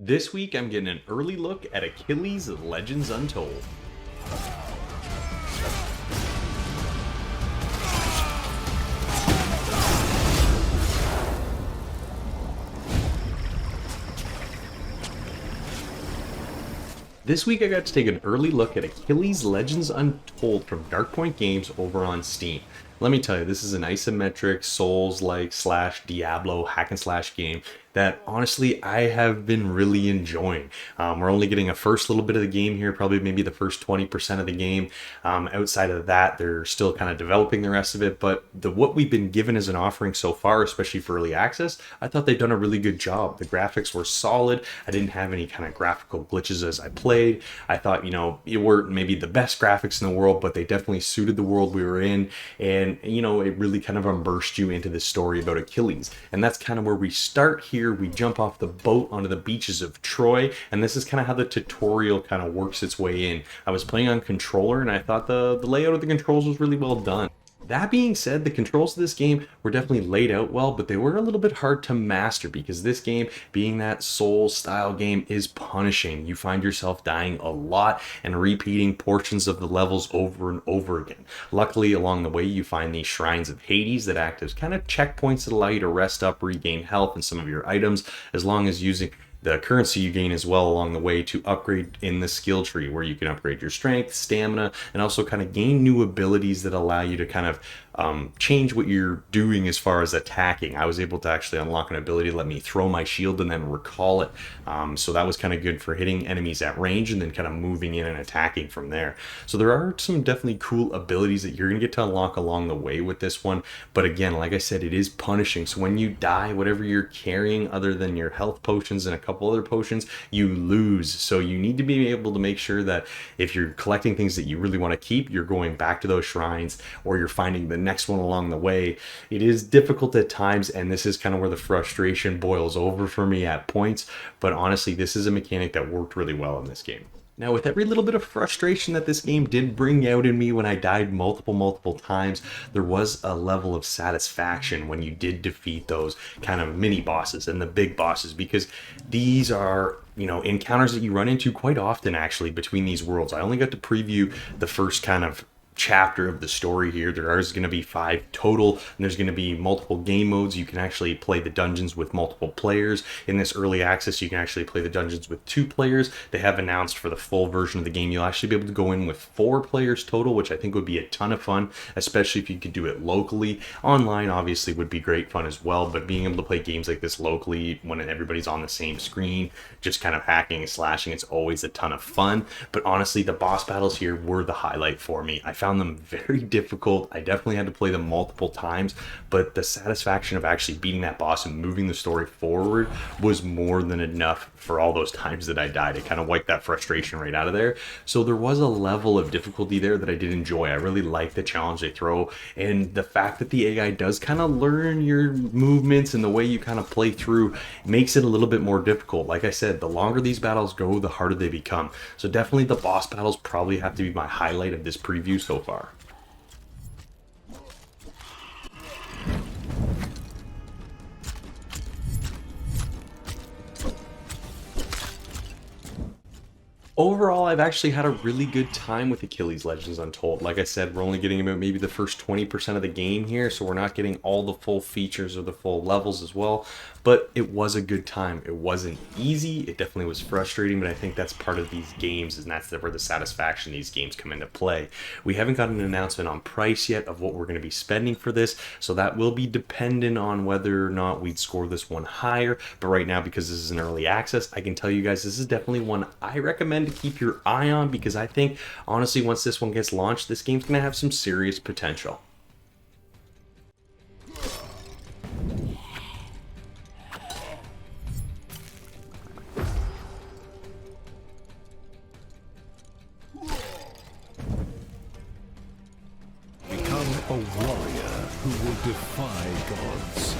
This week, I'm getting an early look at Achilles Legends Untold. This week, I got to take an early look at Achilles Legends Untold from Darkpoint Games over on Steam. Let me tell you, this is an isometric, Souls-like / Diablo hack and slash game that honestly I have been really enjoying. We're only getting a first little bit of the game here, probably maybe the first 20% of the game. Outside of that, they're still kind of developing the rest of it, but what we've been given as an offering so far, especially for early access, I thought they've done a really good job. The graphics were solid. I didn't have any kind of graphical glitches as I played. I thought, it weren't maybe the best graphics in the world, but they definitely suited the world we were in, and it really kind of immersed you into this story about Achilles. And that's kind of where we start here. We jump off the boat onto the beaches of Troy, and this is kind of how the tutorial kind of works its way in. I was playing on controller, and I thought the layout of the controls was really well done. That being said, the controls of this game were definitely laid out well, but they were a little bit hard to master because this game, being that Souls style game, is punishing. You find yourself dying a lot and repeating portions of the levels over and over again. Luckily, along the way, you find these shrines of Hades that act as kind of checkpoints that allow you to rest up, regain health and some of your items, as long as using the currency you gain as well along the way to upgrade in the skill tree, where you can upgrade your strength, stamina, and also kind of gain new abilities that allow you to kind of change what you're doing as far as attacking. I was able to actually unlock an ability to let me throw my shield and then recall it. So that was kind of good for hitting enemies at range and then kind of moving in and attacking from there. So there are some definitely cool abilities that you're going to get to unlock along the way with this one. But again, like I said, it is punishing. So when you die, whatever you're carrying other than your health potions and a couple other potions, you lose. So you need to be able to make sure that if you're collecting things that you really want to keep, you're going back to those shrines, or you're finding the next one along the way. It is difficult at times, and this is kind of where the frustration boils over for me at points, but honestly, this is a mechanic that worked really well in this game. Now, with every little bit of frustration that this game did bring out in me when I died multiple times, there was a level of satisfaction when you did defeat those kind of mini bosses and the big bosses, because these are encounters that you run into quite often actually between these worlds. I only got to preview the first kind of chapter of the story here. There is going to be 5 total, and there's going to be multiple game modes. You can actually play the dungeons with multiple players. In this early access, you can actually play the dungeons with 2 players. They have announced for the full version of the game, you'll actually be able to go in with 4 players total, which I think would be a ton of fun, especially if you could do it locally. Online, obviously, would be great fun as well, but being able to play games like this locally when everybody's on the same screen, just kind of hacking and slashing, it's always a ton of fun. But honestly, the boss battles here were the highlight for me. I found them very difficult. I definitely had to play them multiple times, but the satisfaction of actually beating that boss and moving the story forward was more than enough for all those times that I died. It kind of wiped that frustration right out of there. So there was a level of difficulty there that I did enjoy. I really like the challenge they throw, and the fact that the AI does kind of learn your movements and the way you kind of play through makes it a little bit more difficult. Like I said, the longer these battles go, the harder they become. So definitely the boss battles probably have to be my highlight of this preview so far. Overall, I've actually had a really good time with Achilles Legends Untold. Like I said, we're only getting about maybe the first 20% of the game here, so we're not getting all the full features or the full levels as well, but it was a good time. It wasn't easy, it definitely was frustrating, but I think that's part of these games, and that's where the satisfaction of these games come into play. We haven't got an announcement on price yet of what we're going to be spending for this, so that will be dependent on whether or not we'd score this one higher, but right now, because this is an early access, I can tell you guys this is definitely one I recommend to keep your eye on, because I think honestly once this one gets launched, this game's gonna have some serious potential. Become a warrior who will defy gods.